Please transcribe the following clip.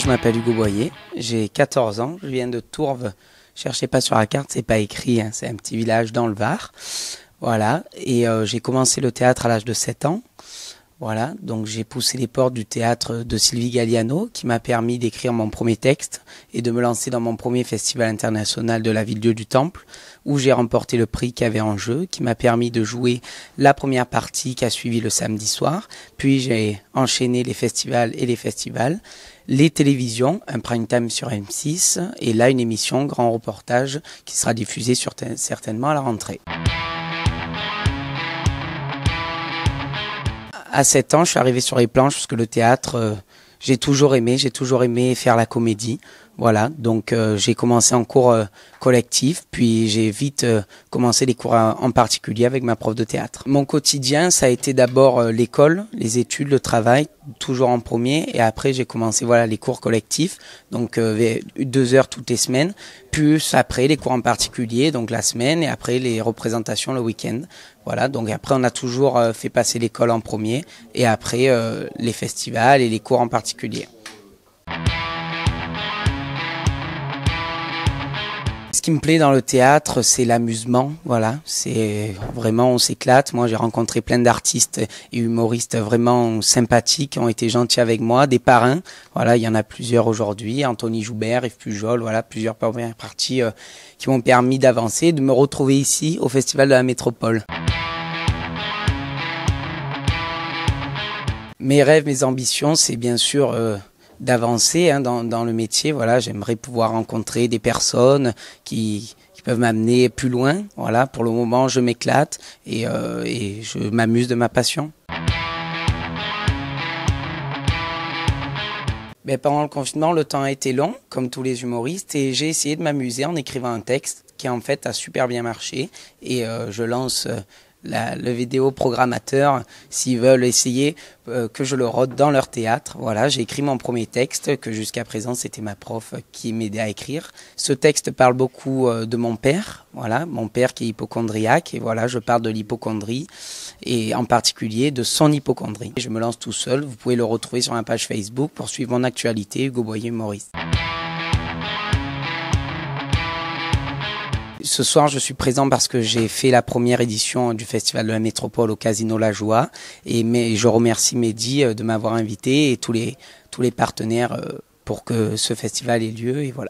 Je m'appelle Hugo Boyer, j'ai 14 ans, je viens de Tourves. Cherchez pas sur la carte, c'est pas écrit, hein, c'est un petit village dans le Var. Voilà, et j'ai commencé le théâtre à l'âge de 7 ans. Voilà, donc j'ai poussé les portes du théâtre de Sylvie Galliano qui m'a permis d'écrire mon premier texte et de me lancer dans mon premier festival international de la Ville-Dieu du Temple où j'ai remporté le prix qu'il y avait en jeu, qui m'a permis de jouer la première partie qui a suivi le samedi soir. Puis j'ai enchaîné les festivals, les télévisions, un prime time sur M6 et là une émission Grand Reportage qui sera diffusée certainement à la rentrée. À 7 ans, je suis arrivé sur les planches parce que le théâtre, j'ai toujours aimé faire la comédie. Voilà, donc j'ai commencé en cours collectif, puis j'ai vite commencé les cours en particulier avec ma prof de théâtre. Mon quotidien, ça a été d'abord l'école, les études, le travail, toujours en premier, et après j'ai commencé les cours collectifs, donc 2 heures toutes les semaines, plus après les cours en particulier, donc la semaine, et après les représentations le week-end. Voilà, donc après on a toujours fait passer l'école en premier, et après les festivals et les cours en particulier. Ce qui me plaît dans le théâtre, c'est l'amusement, voilà, c'est vraiment, on s'éclate. Moi, j'ai rencontré plein d'artistes et humoristes vraiment sympathiques qui ont été gentils avec moi, des parrains, voilà, il y en a plusieurs aujourd'hui, Anthony Joubert, Yves Pujol, voilà, plusieurs premières parties qui m'ont permis d'avancer, de me retrouver ici au Festival de la Métropole. Mes rêves, mes ambitions, c'est bien sûr d'avancer dans le métier. Voilà, j'aimerais pouvoir rencontrer des personnes qui peuvent m'amener plus loin. Voilà, pour le moment, je m'éclate et je m'amuse de ma passion. Mais pendant le confinement, le temps a été long, comme tous les humoristes, et j'ai essayé de m'amuser en écrivant un texte qui en fait a super bien marché. Et je lance le vidéoprogrammateur s'ils veulent essayer que je le rôde dans leur théâtre. Voilà, j'ai écrit mon premier texte que jusqu'à présent c'était ma prof qui m'aidait à écrire. Ce texte parle beaucoup de mon père, voilà, mon père qui est hypocondriaque et voilà, je parle de l'hypocondrie et en particulier de son hypocondrie. Je me lance tout seul, vous pouvez le retrouver sur ma page Facebook pour suivre mon actualité, Hugo Boyer humoriste. Ce soir, je suis présent parce que j'ai fait la première édition du Festival de la Métropole au Casino La Joie. Mais je remercie Mehdi de m'avoir invité et tous les partenaires pour que ce festival ait lieu. Et voilà.